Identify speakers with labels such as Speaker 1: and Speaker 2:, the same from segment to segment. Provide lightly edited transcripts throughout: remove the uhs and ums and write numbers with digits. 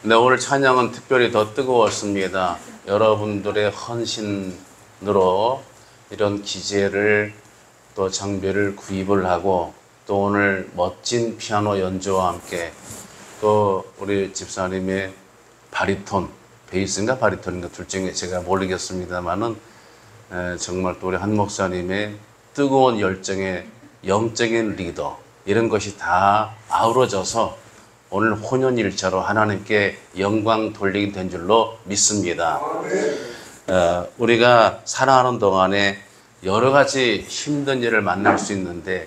Speaker 1: 네, 오늘 찬양은 특별히 더 뜨거웠습니다. 여러분들의 헌신으로 이런 기제를 또 장비를 구입을 하고 또 오늘 멋진 피아노 연주와 함께 또 우리 집사님의 바리톤, 베이스인가 바리톤인가 둘 중에 제가 모르겠습니다만은 정말 또 우리 한 목사님의 뜨거운 열정의 영적인 리더 이런 것이 다 아우러져서 오늘 혼연일체로 하나님께 영광 돌리게 된 줄로 믿습니다. 우리가 살아가는 동안에 여러 가지 힘든 일을 만날 수 있는데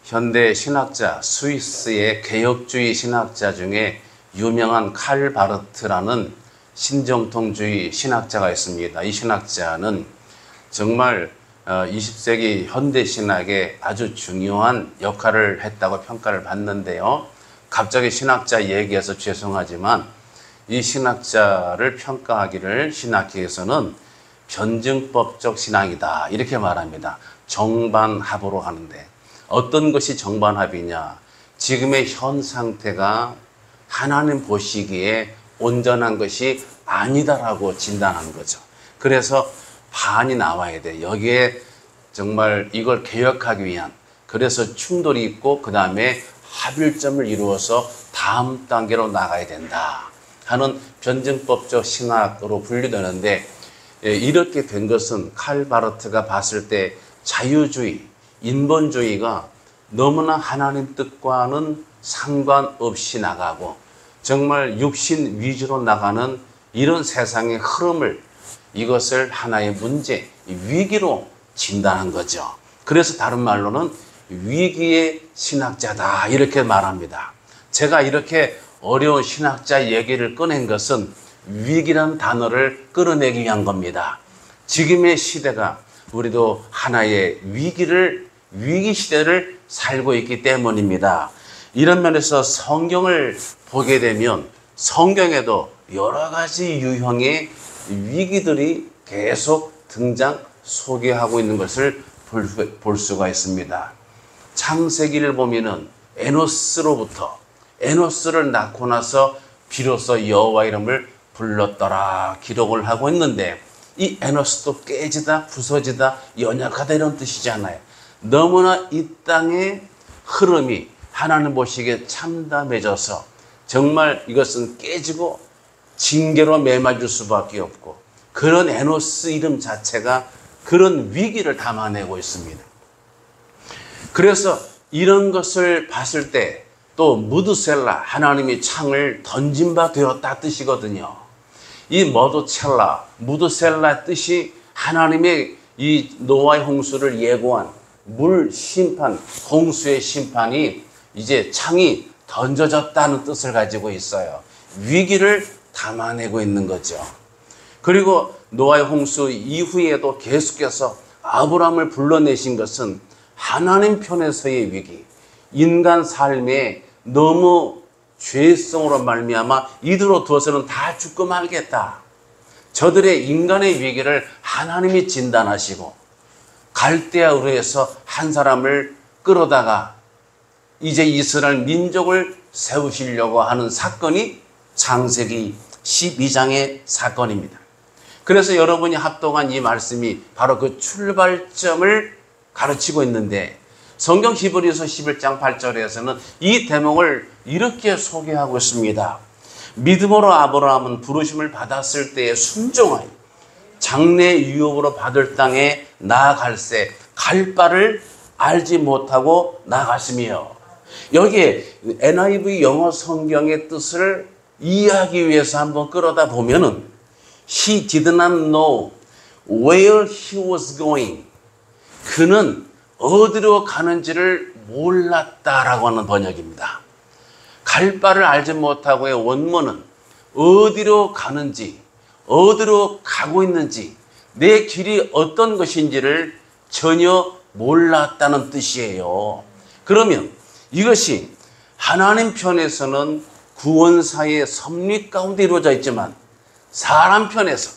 Speaker 1: 현대 신학자, 스위스의 개혁주의 신학자 중에 유명한 칼 바르트라는 신정통주의 신학자가 있습니다. 이 신학자는 정말 20세기 현대 신학에 아주 중요한 역할을 했다고 평가를 받는데요. 갑자기 신학자 얘기해서 죄송하지만 이 신학자를 평가하기를 신학계에서는 변증법적 신학이다 이렇게 말합니다. 정반합으로 하는데 어떤 것이 정반합이냐? 지금의 현 상태가 하나님 보시기에 온전한 것이 아니다라고 진단하는 거죠. 그래서 반이 나와야 돼. 여기에 정말 이걸 개혁하기 위한, 그래서 충돌이 있고 그 다음에 합일점을 이루어서 다음 단계로 나가야 된다 하는 변증법적 신학으로 분류되는데, 이렇게 된 것은 칼 바르트가 봤을 때 자유주의, 인본주의가 너무나 하나님 뜻과는 상관없이 나가고 정말 육신 위주로 나가는 이런 세상의 흐름을, 이것을 하나의 문제, 위기로 진단한 거죠. 그래서 다른 말로는 위기의 신학자다 이렇게 말합니다. 제가 이렇게 어려운 신학자 얘기를 꺼낸 것은 위기란 단어를 끌어내기 위한 겁니다. 지금의 시대가 우리도 하나의 위기 시대를 살고 있기 때문입니다. 이런 면에서 성경을 보게 되면 성경에도 여러 가지 유형의 위기들이 계속 소개하고 있는 것을 볼 수가 있습니다. 창세기를 보면은 에노스를 낳고 나서 비로소 여호와 이름을 불렀더라 기록을 하고 있는데, 이 에노스도 깨지다, 부서지다, 연약하다 이런 뜻이잖아요. 너무나 이 땅의 흐름이 하나님 보시기에 참담해져서 정말 이것은 깨지고 징계로 매맞을 수밖에 없고, 그런 에노스 이름 자체가 그런 위기를 담아내고 있습니다. 그래서 이런 것을 봤을 때 또 무드셀라, 하나님이 창을 던진 바 되었다 뜻이거든요. 이 무드셀라 뜻이 하나님의 이 노아의 홍수를 예고한 물 심판, 홍수의 심판이 이제 창이 던져졌다는 뜻을 가지고 있어요. 위기를 담아내고 있는 거죠. 그리고 노아의 홍수 이후에도 계속해서 아브라함을 불러내신 것은 하나님 편에서의 위기, 인간 삶에 너무 죄성으로 말미암아 이대로 두어서는 다 죽고 말겠다. 저들의 인간의 위기를 하나님이 진단하시고 갈대아 우르에서 한 사람을 끌어다가 이제 이스라엘 민족을 세우시려고 하는 사건이 창세기 12장의 사건입니다. 그래서 여러분이 합독한 이 말씀이 바로 그 출발점을 가르치고 있는데, 성경 히브리서 11장 8절에서는 이 대목을 이렇게 소개하고 있습니다. 믿음으로 아브라함은 부르심을 받았을 때에 순종하여 장래 유업으로 받을 땅에 나아갈새 갈 바를 알지 못하고 나갔으며, 여기에 NIV 영어 성경의 뜻을 이해하기 위해서 한번 끌어다 보면은 He did not know where he was going. 그는 어디로 가는지를 몰랐다라고 하는 번역입니다. 갈 바를 알지 못하고의 원문은 어디로 가는지, 어디로 가고 있는지, 내 길이 어떤 것인지를 전혀 몰랐다는 뜻이에요. 그러면 이것이 하나님 편에서는 구원사의 섭리 가운데 이루어져 있지만, 사람 편에서,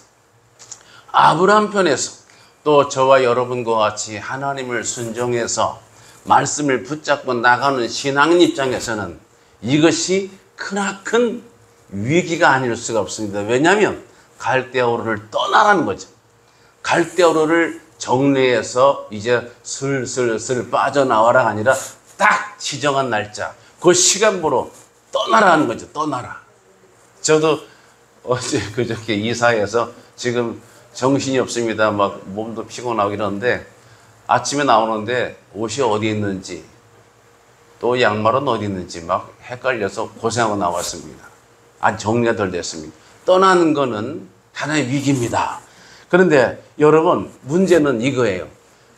Speaker 1: 아브라함 편에서, 또 저와 여러분과 같이 하나님을 순종해서 말씀을 붙잡고 나가는 신앙인 입장에서는 이것이 크나큰 위기가 아닐 수가 없습니다. 왜냐하면 갈대아우르를 떠나라는 거죠. 갈대아우르를 정리해서 이제 슬슬슬 빠져나와라가 아니라 딱 지정한 날짜, 그 시간부로 떠나라는 거죠. 떠나라. 저도 어제 그저께 이사해서 지금 정신이 없습니다. 막 몸도 피곤하고 이러는데 아침에 나오는데 옷이 어디 있는지 또 양말은 어디 있는지 막 헷갈려서 고생하고 나왔습니다. 아직 정리가 덜 됐습니다. 떠나는 거는 하나의 위기입니다. 그런데 여러분, 문제는 이거예요.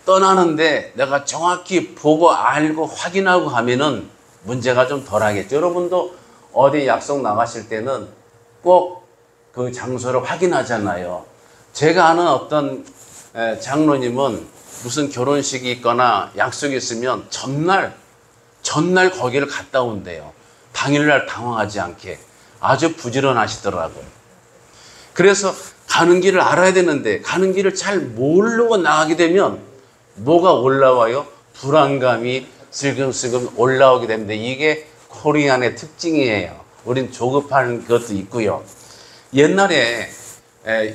Speaker 1: 떠나는데 내가 정확히 보고 알고 확인하고 하면은 문제가 좀 덜하겠죠. 여러분도 어디 약속 나가실 때는 꼭 그 장소를 확인하잖아요. 제가 아는 어떤 장로님은 무슨 결혼식이 있거나 약속이 있으면 전날 거기를 갔다 온대요. 당일날 당황하지 않게. 아주 부지런하시더라고요. 그래서 가는 길을 알아야 되는데 가는 길을 잘 모르고 나가게 되면 뭐가 올라와요? 불안감이 슬금슬금 올라오게 됩니다. 이게 코리안의 특징이에요. 우린 조급한 것도 있고요. 옛날에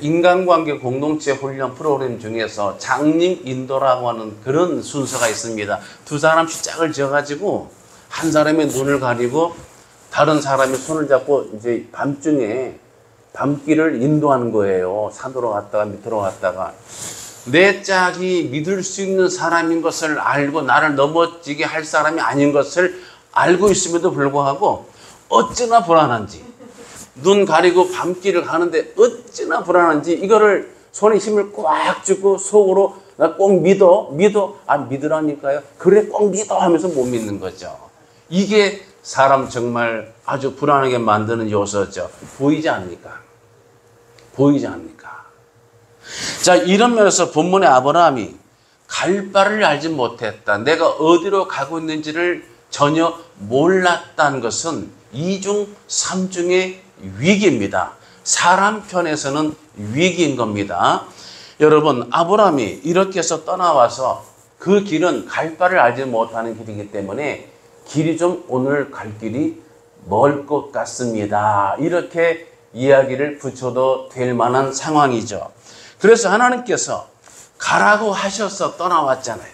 Speaker 1: 인간관계 공동체 훈련 프로그램 중에서 장님 인도라고 하는 그런 순서가 있습니다. 두 사람씩 짝을 지어가지고 한 사람의 눈을 가리고 다른 사람이 손을 잡고 이제 밤중에 밤길을 인도하는 거예요. 산으로 갔다가 밑으로 갔다가. 내 짝이 믿을 수 있는 사람인 것을 알고 나를 넘어지게 할 사람이 아닌 것을 알고 있음에도 불구하고 어찌나 불안한지, 눈 가리고 밤길을 가는데 어찌나 불안한지 이거를 손에 힘을 꽉 주고 속으로 나 꼭 믿어 믿으라니까요. 그래 꼭 믿어 하면서 못 믿는 거죠. 이게 사람 정말 아주 불안하게 만드는 요소죠. 보이지 않습니까? 보이지 않습니까? 자, 이런 면에서 본문의 아브라함이 갈 바를 알지 못했다. 내가 어디로 가고 있는지를 전혀 몰랐다는 것은 이중 삼중의 위기입니다. 사람 편에서는 위기인 겁니다. 여러분, 아브라함이 이렇게 해서 떠나와서 그 길은 갈 바를 알지 못하는 길이기 때문에 길이 좀 오늘 갈 길이 멀 것 같습니다. 이렇게 이야기를 붙여도 될 만한 상황이죠. 그래서 하나님께서 가라고 하셔서 떠나왔잖아요.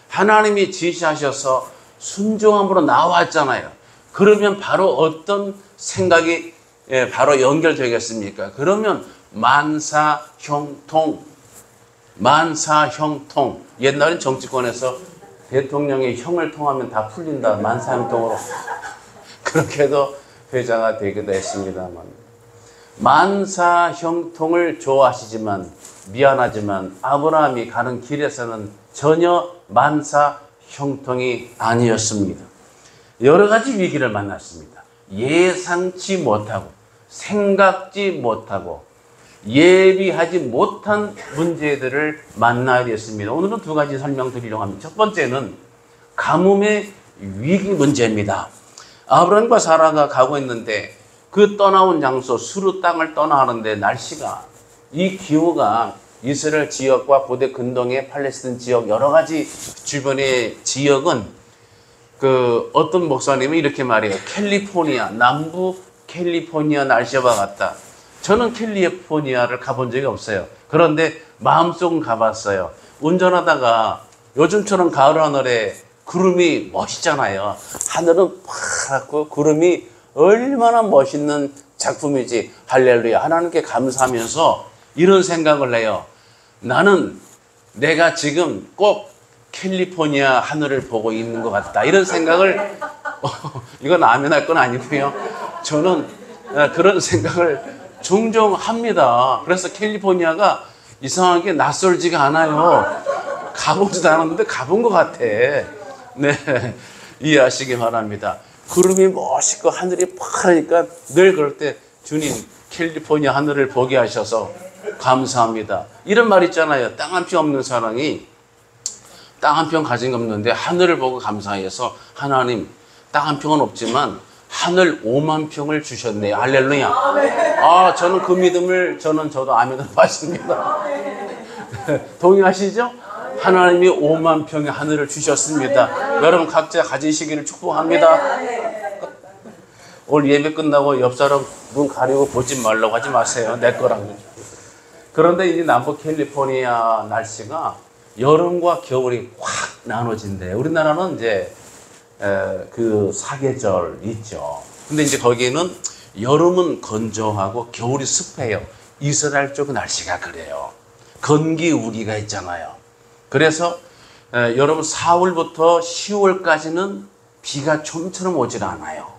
Speaker 1: 하나님이 지시하셔서 순종함으로 나왔잖아요. 그러면 바로 어떤 생각이 바로 연결되겠습니까? 그러면 만사형통. 옛날엔 정치권에서 대통령이 형을 통하면 다 풀린다. 만사형통으로. 그렇게도 회자가 되기도 했습니다만. 만사형통을 좋아하시지만 미안하지만 아브라함이 가는 길에서는 전혀 만사형통이 아니었습니다. 여러 가지 위기를 만났습니다. 예상치 못하고 생각지 못하고 예비하지 못한 문제들을 만나야 됐습니다. 오늘은 두 가지 설명드리려고 합니다. 첫 번째는 가뭄의 위기 문제입니다. 아브라함과 사라가 가고 있는데 그 떠나온 장소 수르 땅을 떠나는데 날씨가 이 기후가 이스라엘 지역과 고대 근동의 팔레스틴 지역 여러 가지 주변의 지역은 그 어떤 목사님은 이렇게 말해요. 캘리포니아, 남부 캘리포니아 날씨와 같다. 저는 캘리포니아를 가본 적이 없어요. 그런데 마음속은 가봤어요. 운전하다가 요즘처럼 가을 하늘에 구름이 멋있잖아요. 하늘은 파랗고 구름이 얼마나 멋있는 작품이지. 할렐루야. 하나님께 감사하면서 이런 생각을 해요. 나는 내가 지금 꼭 캘리포니아 하늘을 보고 있는 것 같다. 이런 생각을 이건 아멘할 건 아니고요. 저는 그런 생각을 종종 합니다. 그래서 캘리포니아가 이상하게 낯설지가 않아요. 가보지도 않았는데 가본 것 같아. 네, 이해하시기 바랍니다. 구름이 멋있고 하늘이 파라니까 늘 그럴 때 주님 캘리포니아 하늘을 보게 하셔서 감사합니다. 이런 말 있잖아요. 땅 한 평 없는 사람이 땅 한 평 가진 거 없는데 하늘을 보고 감사해서 하나님 땅 한 평은 없지만 하늘 5만 평을 주셨네요. 할렐루야. 아, 저는 그 믿음을 저도 아멘을 받습니다. 동의하시죠? 하나님이 5만 평의 하늘을 주셨습니다. 여러분 각자 가지시기를 축복합니다. 오늘 예배 끝나고 옆 사람 눈 가리고 보지 말라고 하지 마세요. 내 거라고. 그런데 이제 남부 캘리포니아 날씨가 여름과 겨울이 확 나눠진대. 우리나라는 이제 그 사계절 있죠. 근데 이제 거기는 여름은 건조하고 겨울이 습해요. 이스라엘 쪽 날씨가 그래요. 건기 우기가 있잖아요. 그래서 여러분 4월부터 10월까지는 비가 좀처럼 오질 않아요.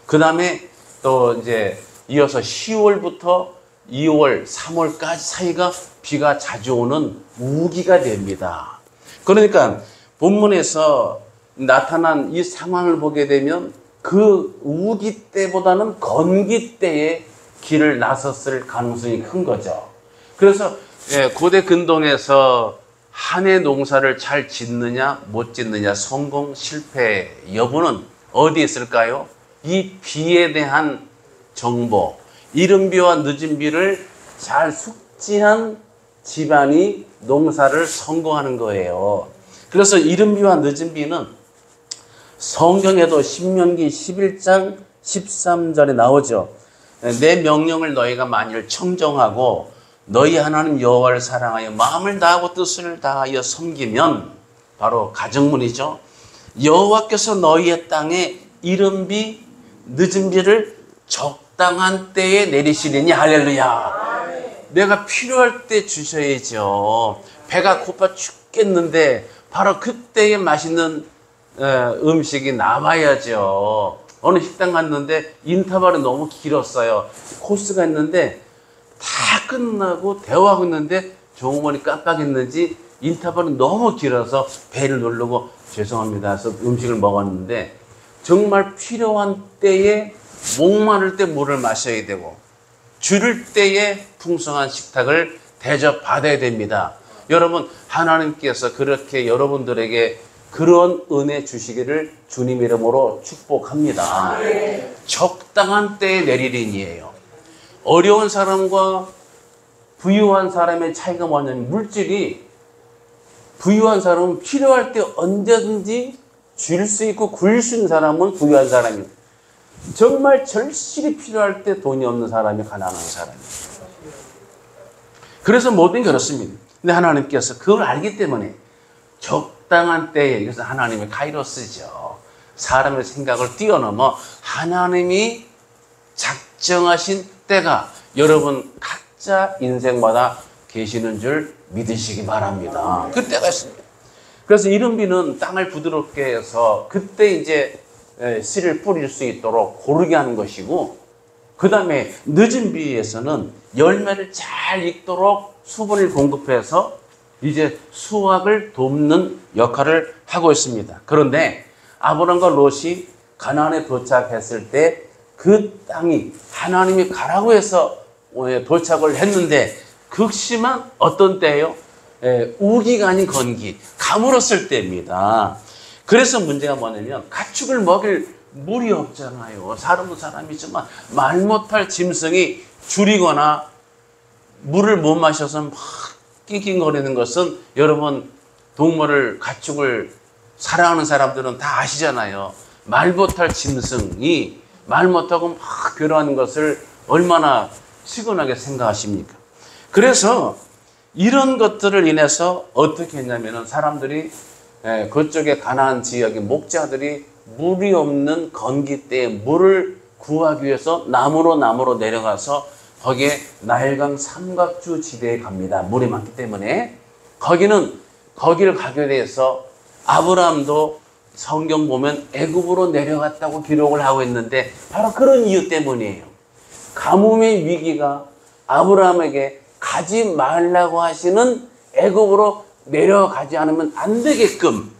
Speaker 1: 그 다음에 또 이제 이어서 10월부터 2월, 3월까지 사이가 비가 자주 오는 우기가 됩니다. 그러니까 본문에서 나타난 이 상황을 보게 되면 그 우기 때보다는 건기 때에 길을 나섰을 가능성이 큰 거죠. 그래서 고대 근동에서 한 해 농사를 잘 짓느냐 못 짓느냐 성공 실패 여부는 어디에 있을까요? 이 비에 대한 정보, 이른 비와 늦은 비를 잘 숙지한 집안이 농사를 성공하는 거예요. 그래서 이른 비와 늦은 비는 성경에도 신명기 11장 13절에 나오죠. 내 명령을 너희가 만일 청정하고 너희 하나님 여호와를 사랑하여 마음을 다하고 뜻을 다하여 섬기면, 바로 가정문이죠. 여호와께서 너희의 땅에 이른 비 늦은 비를 적당한 때에 내리시리니. 할렐루야. 내가 필요할 때 주셔야죠. 배가 고파 죽겠는데 바로 그때에 맛있는 음식이 나와야죠. 어느 식당 갔는데 인터벌이 너무 길었어요. 코스가 있는데 다 끝나고 대화하고 있는데 종업원이 깜빡했는지 인터벌이 너무 길어서 배를 누르고 죄송합니다 해서 음식을 먹었는데, 정말 필요한 때에 목마를 때 물을 마셔야 되고 줄일 때에 풍성한 식탁을 대접받아야 됩니다. 여러분, 하나님께서 그렇게 여러분들에게 그런 은혜 주시기를 주님 이름으로 축복합니다. 적당한 때에 내리린이에요. 어려운 사람과 부유한 사람의 차이가 뭐냐면, 물질이 부유한 사람은 필요할 때 언제든지 줄 수 있고 굴 수 있는 사람은 부유한 사람이에요. 정말 절실히 필요할 때 돈이 없는 사람이 가난한 사람이에요. 그래서 모든 게 그렇습니다. 근데 하나님께서 그걸 알기 때문에 적당한 때에, 이것은 하나님의 카이로스죠. 사람의 생각을 뛰어넘어 하나님이 작정하신 때가 여러분 각자 인생마다 계시는 줄 믿으시기 바랍니다. 그 때가 있습니다. 그래서 이른 비는 땅을 부드럽게 해서 그때 이제 씨를 뿌릴 수 있도록 고르게 하는 것이고, 그 다음에 늦은 비에서는 열매를 잘 익도록 수분을 공급해서 이제 수확을 돕는 역할을 하고 있습니다. 그런데 아브람과 롯이 가나안에 도착했을 때 그 땅이 하나님이 가라고 해서 도착을 했는데, 극심한 어떤 때예요? 우기가 아닌 건기, 가물었을 때입니다. 그래서 문제가 뭐냐면 가축을 먹일 물이 없잖아요. 사람도 사람이지만 말 못할 짐승이 줄이거나 물을 못 마셔서 막 낑낑거리는 것은, 여러분 동물을, 가축을 사랑하는 사람들은 다 아시잖아요. 말 못할 짐승이 말 못하고 막 괴로워하는 것을 얼마나 시원하게 생각하십니까? 그래서 이런 것들을 인해서 어떻게 했냐면은, 사람들이 그쪽에 가나안 지역의 목자들이 물이 없는 건기 때에 물을 구하기 위해서 나무로 내려가서 거기에 나일강 삼각주 지대에 갑니다. 물이 많기 때문에. 거기를 가게 돼서 아브라함도 성경 보면 애굽으로 내려갔다고 기록을 하고 있는데, 바로 그런 이유 때문이에요. 가뭄의 위기가 아브라함에게 가지 말라고 하시는 애굽으로 내려가지 않으면 안 되게끔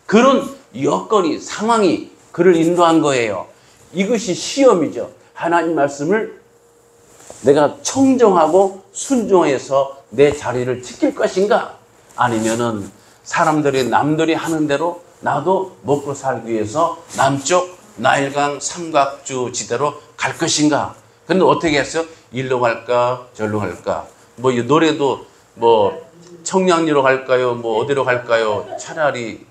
Speaker 1: 그런 여건이, 상황이 그를 인도한 거예요. 이것이 시험이죠. 하나님 말씀을 내가 청정하고 순종해서 내 자리를 지킬 것인가, 아니면은 남들이 하는 대로 나도 먹고 살기 위해서 남쪽 나일강 삼각주 지대로 갈 것인가. 근데 어떻게 했어요? 일로 갈까 절로 갈까. 뭐 이 노래도 뭐 청량리로 갈까요, 뭐 어디로 갈까요? 차라리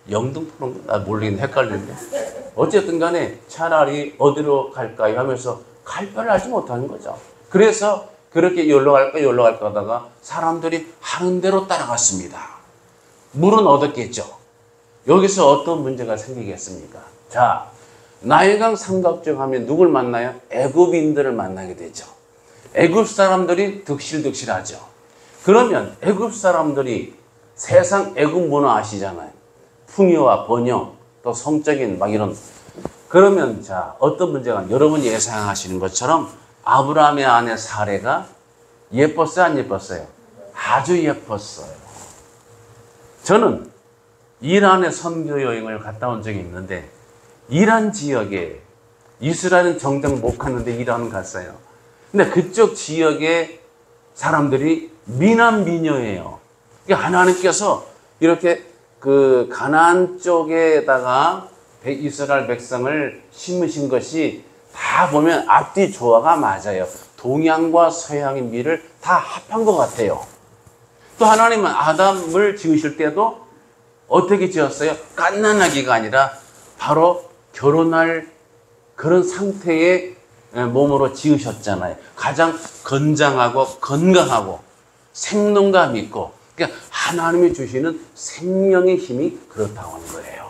Speaker 1: 영등포는 모르겠네. 헷갈리는데. 어쨌든 간에 차라리 어디로 갈까요 하면서 갈 바를 알지 못하는 거죠. 그래서 그렇게 여기로 갈까 여기로 갈까 하다가 사람들이 하는 대로 따라갔습니다. 물은 얻었겠죠. 여기서 어떤 문제가 생기겠습니까? 자, 나일강 삼각정 하면 누굴 만나요? 애굽인들을 만나게 되죠. 애굽 사람들이 득실득실하죠. 그러면 애굽 사람들이 세상 애굽 문화 아시잖아요. 풍요와 번영, 또 성적인 막 이런. 그러면 자, 어떤 문제가 여러분이 예상하시는 것처럼 아브라함의 아내 사레가 예뻤어요, 안 예뻤어요? 아주 예뻤어요. 저는 이란에 선교 여행을 갔다 온 적이 있는데 이란 지역에 이스라엘은 정작 못 갔는데 이란은 갔어요. 근데 그쪽 지역의 사람들이 미남 미녀예요. 하나님께서 이렇게 그 가나안 쪽에다가 이스라엘 백성을 심으신 것이 다 보면 앞뒤 조화가 맞아요. 동양과 서양의 미를 다 합한 것 같아요. 또 하나님은 아담을 지으실 때도 어떻게 지었어요? 갓난아기가 아니라 바로 결혼할 그런 상태의 몸으로 지으셨잖아요. 가장 건장하고 건강하고 생동감 있고, 그러니까 하나님이 주시는 생명의 힘이 그렇다고 하는 거예요.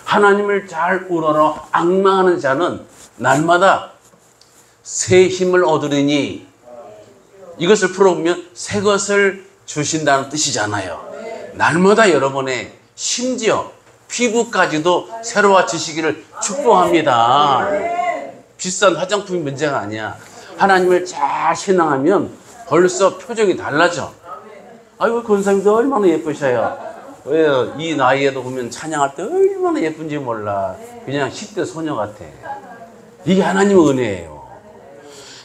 Speaker 1: 하나님을 잘 우러러 앙망하는 자는 날마다 새 힘을 얻으리니, 이것을 풀어보면 새 것을 주신다는 뜻이잖아요. 날마다 여러분의 심지어 피부까지도 새로워지시기를 축복합니다. 비싼 화장품이 문제가 아니야. 하나님을 잘 신앙하면 벌써 표정이 달라져. 아이고, 권사님도 얼마나 예쁘셔요. 왜 이 나이에도 보면 찬양할 때 얼마나 예쁜지 몰라. 그냥 10대 소녀 같아. 이게 하나님의 은혜예요.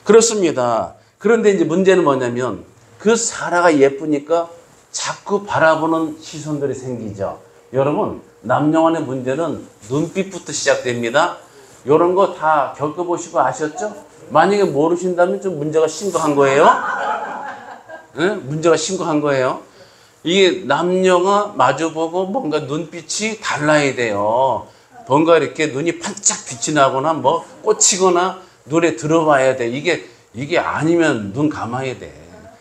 Speaker 1: 그렇습니다. 그런데 이제 문제는 뭐냐면 그 사라가 예쁘니까 자꾸 바라보는 시선들이 생기죠. 여러분, 남녀간의 문제는 눈빛부터 시작됩니다. 이런 거 다 겪어보시고 아셨죠? 만약에 모르신다면 좀 문제가 심각한 거예요. 네? 문제가 심각한 거예요. 이게 남녀가 마주보고 뭔가 눈빛이 달라야 돼요. 뭔가 이렇게 눈이 반짝 빛이 나거나 뭐 꽂히거나 눈에 들어봐야 돼. 이게 아니면 눈 감아야 돼.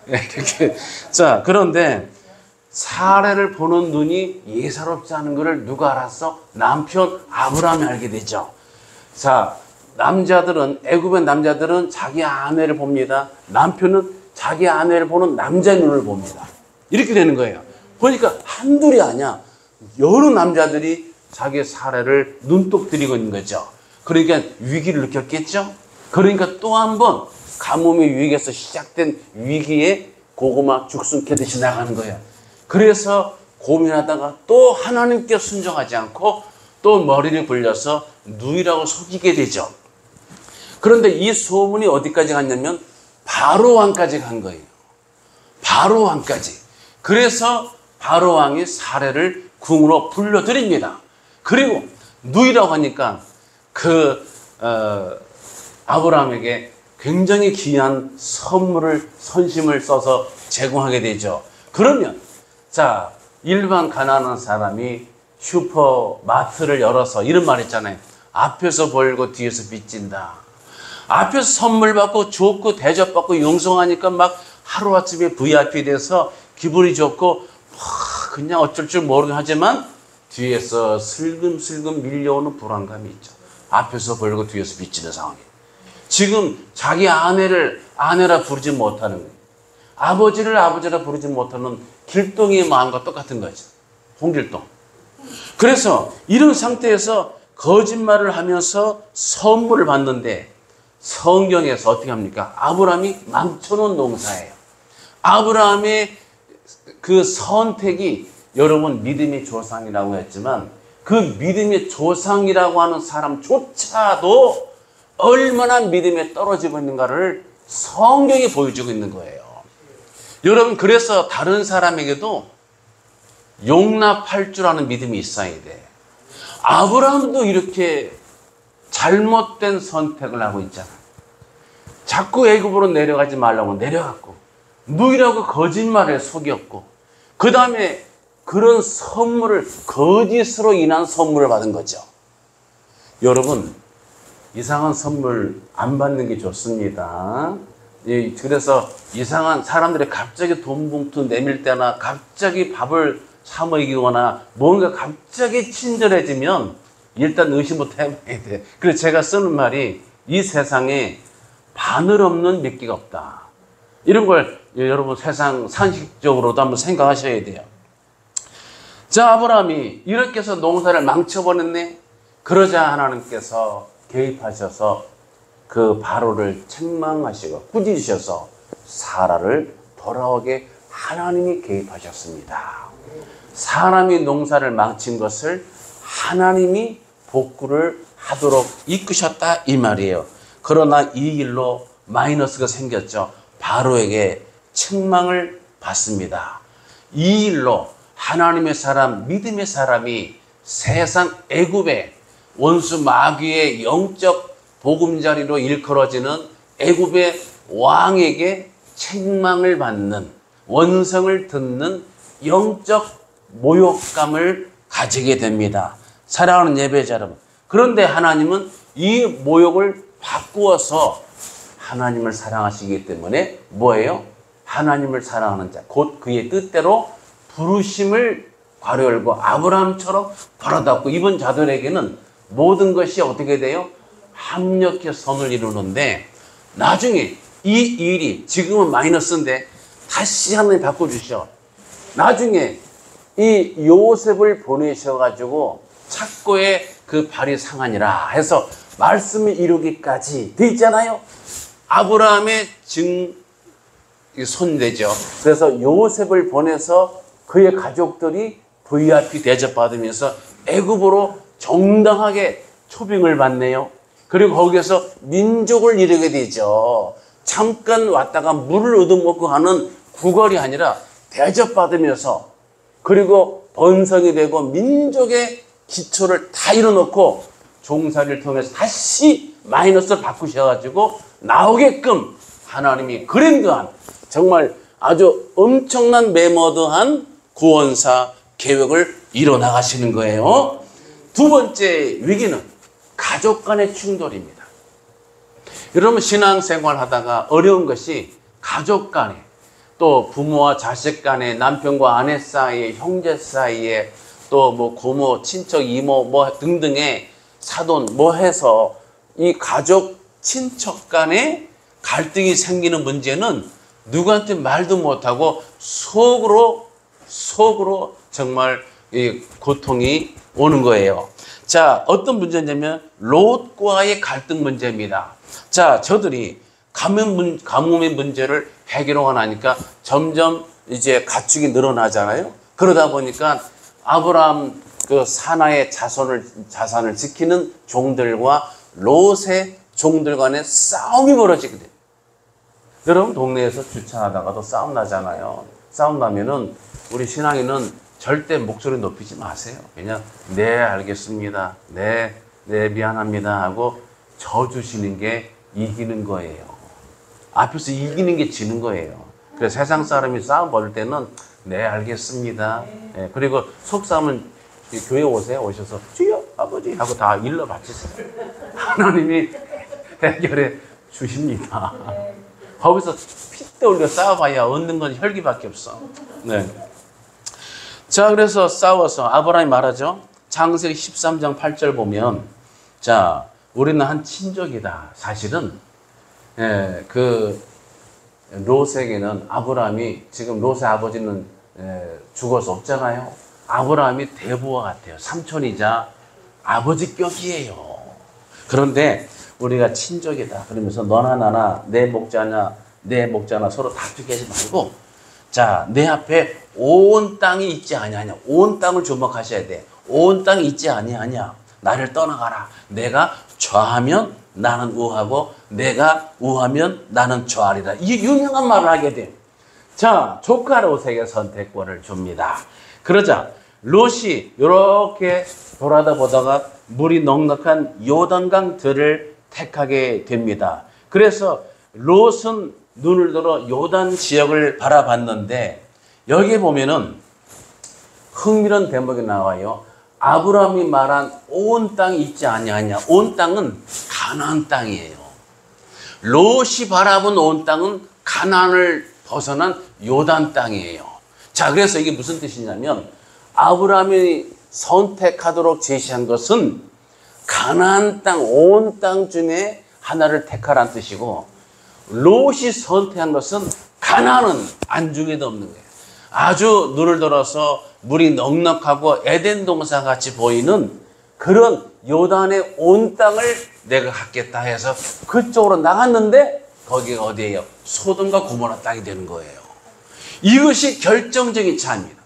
Speaker 1: 이렇게. 자, 그런데 사례를 보는 눈이 예사롭지 않은 것을 누가 알았어? 남편 아브라함이 알게 되죠. 자, 남자들은, 애굽의 남자들은 자기 아내를 봅니다. 남편은 자기 아내를 보는 남자의 눈을 봅니다. 이렇게 되는 거예요. 보니까 한둘이 아니야. 여러 남자들이 자기 사례를 눈독 들이고 있는 거죠. 그러니까 위기를 느꼈겠죠. 그러니까 또 한 번 가뭄의 위기에서 시작된 위기에 고구마 죽순 캐듯이 나가는 거예요. 그래서 고민하다가 또 하나님께 순종하지 않고 또 머리를 굴려서 누이라고 속이게 되죠. 그런데 이 소문이 어디까지 갔냐면 바로 왕까지 간 거예요. 바로 왕까지. 그래서 바로 왕이 사례를 궁으로 불러들입니다. 그리고 누이라고 하니까 아브라함에게 굉장히 귀한 선물을, 선심을 써서 제공하게 되죠. 그러면 자, 일반 가난한 사람이 슈퍼마트를 열어서 이런 말 있잖아요. 앞에서 벌고 뒤에서 빚진다. 앞에서 선물 받고 좋고 대접받고 용서하니까 막 하루아침에 VIP 돼서 기분이 좋고 그냥 어쩔 줄 모르긴 하지만 뒤에서 슬금슬금 밀려오는 불안감이 있죠. 앞에서 벌고 뒤에서 빚지는 상황이. 지금 자기 아내를 아내라 부르지 못하는 거예요. 아버지를 아버지라 부르지 못하는 길동이의 마음과 똑같은 거죠. 홍길동. 그래서 이런 상태에서 거짓말을 하면서 선물을 받는데 성경에서 어떻게 합니까? 아브라함이 망쳐놓은 농사예요. 아브라함의 그 선택이 여러분 믿음의 조상이라고 했지만 그 믿음의 조상이라고 하는 사람조차도 얼마나 믿음에 떨어지고 있는가를 성경이 보여주고 있는 거예요. 여러분, 그래서 다른 사람에게도 용납할 줄 아는 믿음이 있어야 돼. 아브라함도 이렇게 잘못된 선택을 하고 있잖아. 자꾸 애굽으로 내려가지 말라고 내려갔고, 누이라고 거짓말에 속였고, 그 다음에 그런 선물을 거짓으로 인한 선물을 받은 거죠. 여러분 이상한 선물 안 받는 게 좋습니다. 그래서 이상한 사람들이 갑자기 돈 봉투 내밀 때나 갑자기 밥을 사 먹이거나 뭔가 갑자기 친절해지면 일단 의심부터 해봐야 돼. 그래서 제가 쓰는 말이 이 세상에 바늘 없는 미끼가 없다. 이런 걸 여러분 세상 상식적으로도 한번 생각하셔야 돼요. 자, 아브라함이 이렇게 해서 농사를 망쳐버렸네. 그러자 하나님께서 개입하셔서 그 바로를 책망하시고 꾸짖으셔서 사라를 돌아오게 하나님이 개입하셨습니다. 사람이 농사를 망친 것을 하나님이 복구를 하도록 이끄셨다 이 말이에요. 그러나 이 일로 마이너스가 생겼죠. 바로에게 책망을 받습니다. 이 일로 하나님의 사람, 믿음의 사람이 세상 애굽의 원수 마귀의 영적 보금자리로 일컬어지는 애굽의 왕에게 책망을 받는, 원성을 듣는 영적 모욕감을 가지게 됩니다. 사랑하는 예배자 여러분, 그런데 하나님은 이 모욕을 바꾸어서 하나님을 사랑하시기 때문에 뭐예요? 하나님을 사랑하는 자, 곧 그의 뜻대로 부르심을 괄호 열고 아브라함처럼 바라답고 이번 자들에게는 모든 것이 어떻게 돼요? 합력해 선을 이루는데 나중에 이 일이 지금은 마이너스인데 다시 하나님 바꿔주셔. 나중에 이 요셉을 보내셔가지고 착고의 그 발이 상하니라 해서 말씀을 이루기까지 돼 있잖아요. 아브라함의 손대죠. 그래서 요셉을 보내서 그의 가족들이 VIP 대접받으면서 애굽으로 정당하게 초빙을 받네요. 그리고 거기에서 민족을 이루게 되죠. 잠깐 왔다가 물을 얻어먹고 하는 구걸이 아니라 대접받으면서 그리고 번성이 되고 민족의 기초를 다 이뤄놓고 종살이를 통해서 다시 마이너스를 바꾸셔가지고 나오게끔 하나님이 그랜드한 정말 아주 엄청난 메머드한 구원사 계획을 이뤄나가시는 거예요. 두 번째 위기는 가족 간의 충돌입니다. 여러분 신앙생활 하다가 어려운 것이 가족 간에 또 부모와 자식 간에 남편과 아내 사이에 형제 사이에 또 뭐 고모 친척 이모 뭐 등등의 사돈 뭐 해서 이 가족 친척 간에 갈등이 생기는 문제는 누구한테 말도 못하고 속으로 정말 이 고통이 오는 거예요. 자, 어떤 문제냐면 롯과의 갈등 문제입니다. 자, 저들이 가뭄의 문제를 해결하고 나니까 점점 이제 가축이 늘어나잖아요. 그러다 보니까 아브라함 그 사나의 자산을 지키는 종들과 롯의 종들 간의 싸움이 벌어지게 돼요. 여러분 동네에서 주차하다가도 싸움 나잖아요. 싸움 나면은 우리 신앙인은 절대 목소리 높이지 마세요. 그냥 네 알겠습니다. 네 미안합니다 하고 져주시는 게 이기는 거예요. 앞에서 이기는 게 지는 거예요. 그래서 세상 사람이 싸움 벌일 때는 네 알겠습니다. 네, 그리고 속싸움은 교회 오셔서 주여 아버지 하고 다 일러 바치세요. 하나님이 해결해 주십니다. 거기서 핏대 올려 싸워봐야 얻는 건 혈기밖에 없어. 네. 자, 그래서 싸워서 아브라함이 말하죠. 창세기 13장 8절 보면 자, 우리는 한 친족이다. 사실은 그 롯에게는 아브라함이 지금 롯의 아버지는 죽어서 없잖아요. 아브라함이 대부와 같아요. 삼촌이자 아버지격이에요. 그런데 우리가 친족이다. 그러면서 너나 나나 내 목자나 서로 다투게 하지 말고 자, 내 앞에 온 땅이 있지 아니하냐. 온 땅을 주목하셔야 돼. 온 땅이 있지 아니하냐. 나를 떠나가라. 내가 좌하면 나는 우하고 내가 우하면 나는 좌하리라. 이 유명한 말을 하게 돼요. 자, 조카 롯에게 선택권을 줍니다. 그러자 롯이 이렇게 돌아다 보다가 물이 넉넉한 요단강 들을 택하게 됩니다. 그래서 롯은 눈을 들어 요단 지역을 바라봤는데 여기에 보면은 흥미로운 대목이 나와요. 아브라함이 말한 온 땅이 있지 아니하냐. 온 땅은 가나안 땅이에요. 롯이 바라본 온 땅은 가나안을 벗어난 요단 땅이에요. 자, 그래서 이게 무슨 뜻이냐면 아브라함이 선택하도록 제시한 것은 가나안 땅, 온 땅 중에 하나를 택하라는 뜻이고, 롯이 선택한 것은 가나안은 안중에도 없는 거예요. 아주 눈을 들어서 물이 넉넉하고 에덴 동산 같이 보이는 그런 요단의 온 땅을 내가 갖겠다 해서 그쪽으로 나갔는데 거기가 어디예요? 소돔과 고모라 땅이 되는 거예요. 이것이 결정적인 차이입니다.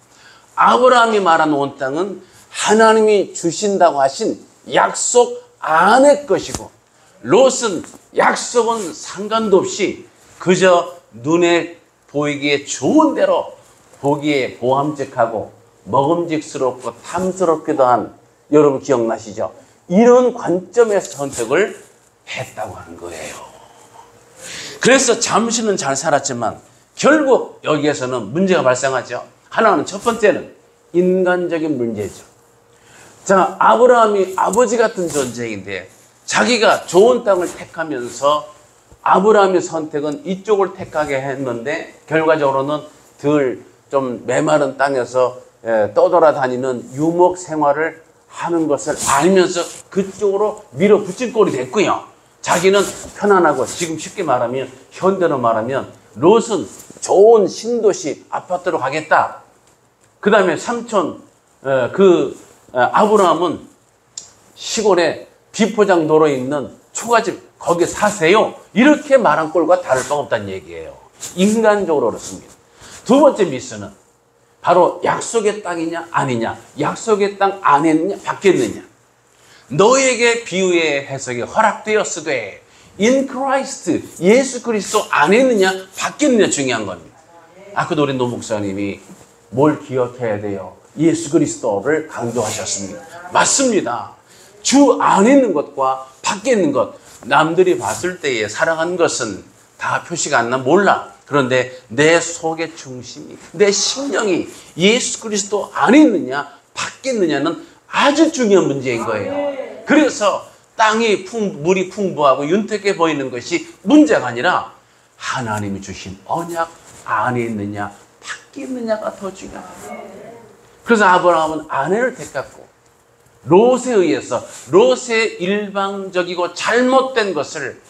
Speaker 1: 아브라함이 말한 온 땅은 하나님이 주신다고 하신 약속 안의 것이고, 롯은 약속은 상관도 없이 그저 눈에 보이기에 좋은 대로 보기에 보암직하고 먹음직스럽고 탐스럽기도 한, 여러분 기억나시죠? 이런 관점에서 선택을 했다고 하는 거예요. 그래서 잠시는 잘 살았지만 결국 여기에서는 문제가 발생하죠. 하나는, 첫 번째는 인간적인 문제죠. 자, 아브라함이 아버지 같은 존재인데 자기가 좋은 땅을 택하면서 아브라함의 선택은 이쪽을 택하게 했는데 결과적으로는 좀 메마른 땅에서 떠돌아다니는 유목 생활을 하는 것을 알면서 그쪽으로 밀어붙인 꼴이 됐고요. 자기는 편안하고, 지금 쉽게 말하면 현대로 말하면 롯은 좋은 신도시 아파트로 가겠다. 그 다음에 삼촌 아브라함은 시골에 비포장 도로에 있는 초가집 거기 사세요. 이렇게 말한 꼴과 다를 바 없다는 얘기예요. 인간적으로 그렇습니다. 두 번째 미스는 바로 약속의 땅이냐 아니냐, 약속의 땅 안에 있느냐 밖에 있느냐. 너에게 비유의 해석이 허락되었으되 in Christ, 예수 그리스도 안에 있느냐 밖에 있느냐 중요한 겁니다. 아까도 우리 노 목사님이 뭘 기억해야 돼요? 예수 그리스도를 강조하셨습니다. 맞습니다. 주 안에 있는 것과 밖에 있는 것, 남들이 봤을 때에 살아가는 것은 다 표시가 안 나 몰라. 그런데 내 속의 중심이, 내 심령이 예수 그리스도 안에 있느냐 밖에 있느냐는 아주 중요한 문제인 거예요. 그래서 땅이 물이 풍부하고 윤택해 보이는 것이 문제가 아니라 하나님이 주신 언약 안에 있느냐 밖에 있느냐가 더 중요합니다. 그래서 아브라함은 아내를 택했고, 롯에 의해서 롯의 일방적이고 잘못된 것을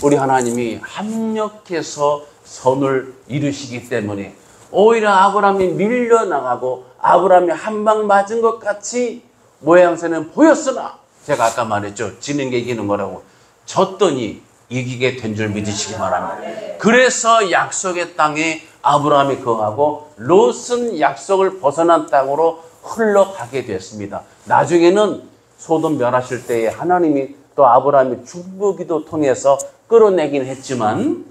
Speaker 1: 우리 하나님이 합력해서 선을 이루시기 때문에 오히려 아브라함이 밀려나가고 아브라함이 한 방 맞은 것 같이 모양새는 보였으나, 제가 아까 말했죠. 지는 게 이기는 거라고. 졌더니 이기게 된 줄 믿으시기 바랍니다. 그래서 약속의 땅에 아브라함이 거하고 롯은 약속을 벗어난 땅으로 흘러가게 됐습니다. 나중에는 소돔 멸하실 때에 하나님이 또 아브라함의 중보기도 통해서 끌어내긴 했지만,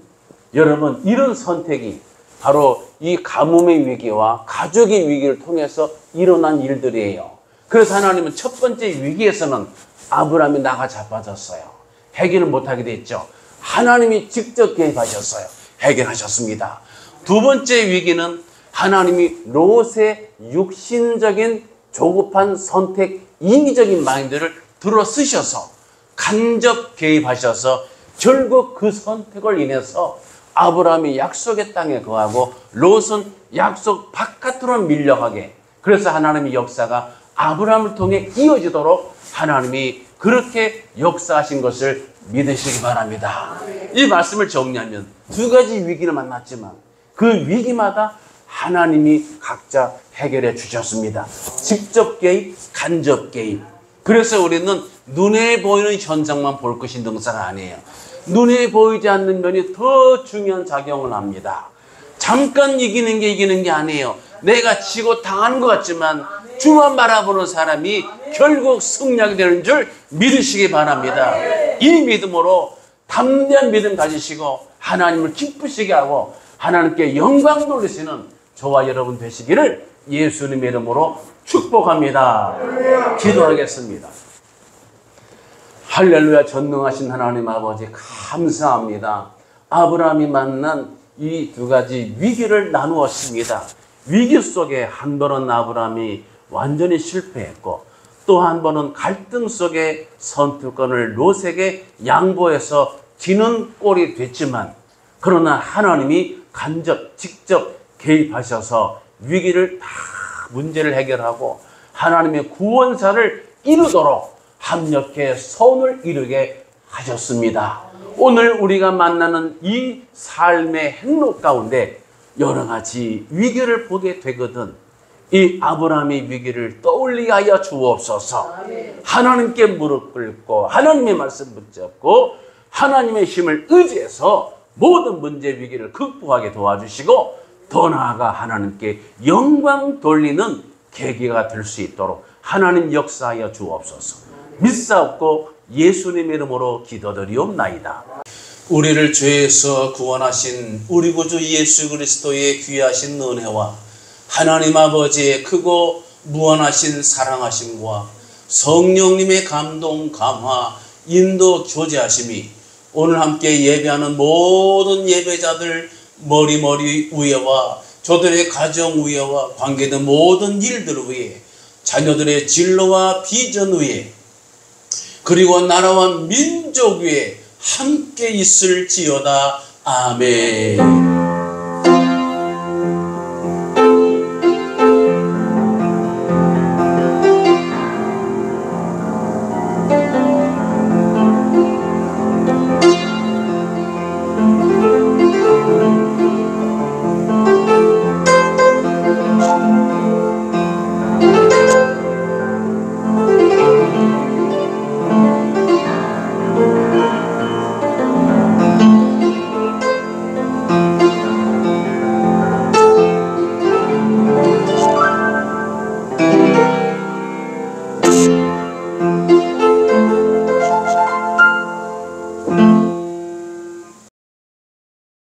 Speaker 1: 여러분 이런 선택이 바로 이 가뭄의 위기와 가족의 위기를 통해서 일어난 일들이에요. 그래서 하나님은 첫 번째 위기에서는 아브라함이 나가 자빠졌어요. 해결을 못하게 됐죠. 하나님이 직접 개입하셨어요. 해결하셨습니다. 두 번째 위기는 하나님이 롯의 육신적인 조급한 선택, 인위적인 마인드를 들어 쓰셔서 간접 개입하셔서 결국 그 선택을 인해서 아브라함이 약속의 땅에 거하고 롯은 약속 바깥으로 밀려가게, 그래서 하나님의 역사가 아브라함을 통해 이어지도록 하나님이 그렇게 역사하신 것을 믿으시기 바랍니다. 이 말씀을 정리하면 두 가지 위기를 만났지만 그 위기마다 하나님이 각자 해결해 주셨습니다. 직접 개입, 간접 개입. 그래서 우리는 눈에 보이는 현상만 볼 것이 능사가 아니에요. 눈에 보이지 않는 면이 더 중요한 작용을 합니다. 잠깐 이기는 게 아니에요. 내가 지고 당하는 것 같지만 주만 바라보는 사람이 결국 승리하게 되는 줄 믿으시기 바랍니다. 이 믿음으로 담대한 믿음 가지시고 하나님을 기쁘시게 하고 하나님께 영광 돌리시는 저와 여러분 되시기를 예수님의 이름으로 축복합니다. 기도하겠습니다. 할렐루야. 전능하신 하나님 아버지 감사합니다. 아브라함이 만난 이 두 가지 위기를 나누었습니다. 위기 속에 한 번은 아브라함이 완전히 실패했고, 또 한 번은 갈등 속에 선택권을 롯에게 양보해서 지는 꼴이 됐지만, 그러나 하나님이 직접 개입하셔서 위기를 다 문제를 해결하고 하나님의 구원사를 이루도록 합력해 선을 이루게 하셨습니다. 오늘 우리가 만나는 이 삶의 행로 가운데 여러 가지 위기를 보게 되거든. 이 아브라함의 위기를 떠올리게 하여 주옵소서. 하나님께 무릎 꿇고 하나님의 말씀 붙잡고 하나님의 힘을 의지해서 모든 문제 위기를 극복하게 도와주시고, 더 나아가 하나님께 영광 돌리는 계기가 될 수 있도록 하나님 역사하여 주옵소서. 믿사옵고 예수님 이름으로 기도드리옵나이다. 우리를 죄에서 구원하신 우리 구주 예수 그리스도의 귀하신 은혜와 하나님 아버지의 크고 무한하신 사랑하심과 성령님의 감동, 감화, 인도, 교제하심이 오늘 함께 예배하는 모든 예배자들 머리 위에와 저들의 가정 위에와 관계된 모든 일들 위에, 자녀들의 진로와 비전 위에, 그리고 나라와 민족 위에 함께 있을지어다. 아멘.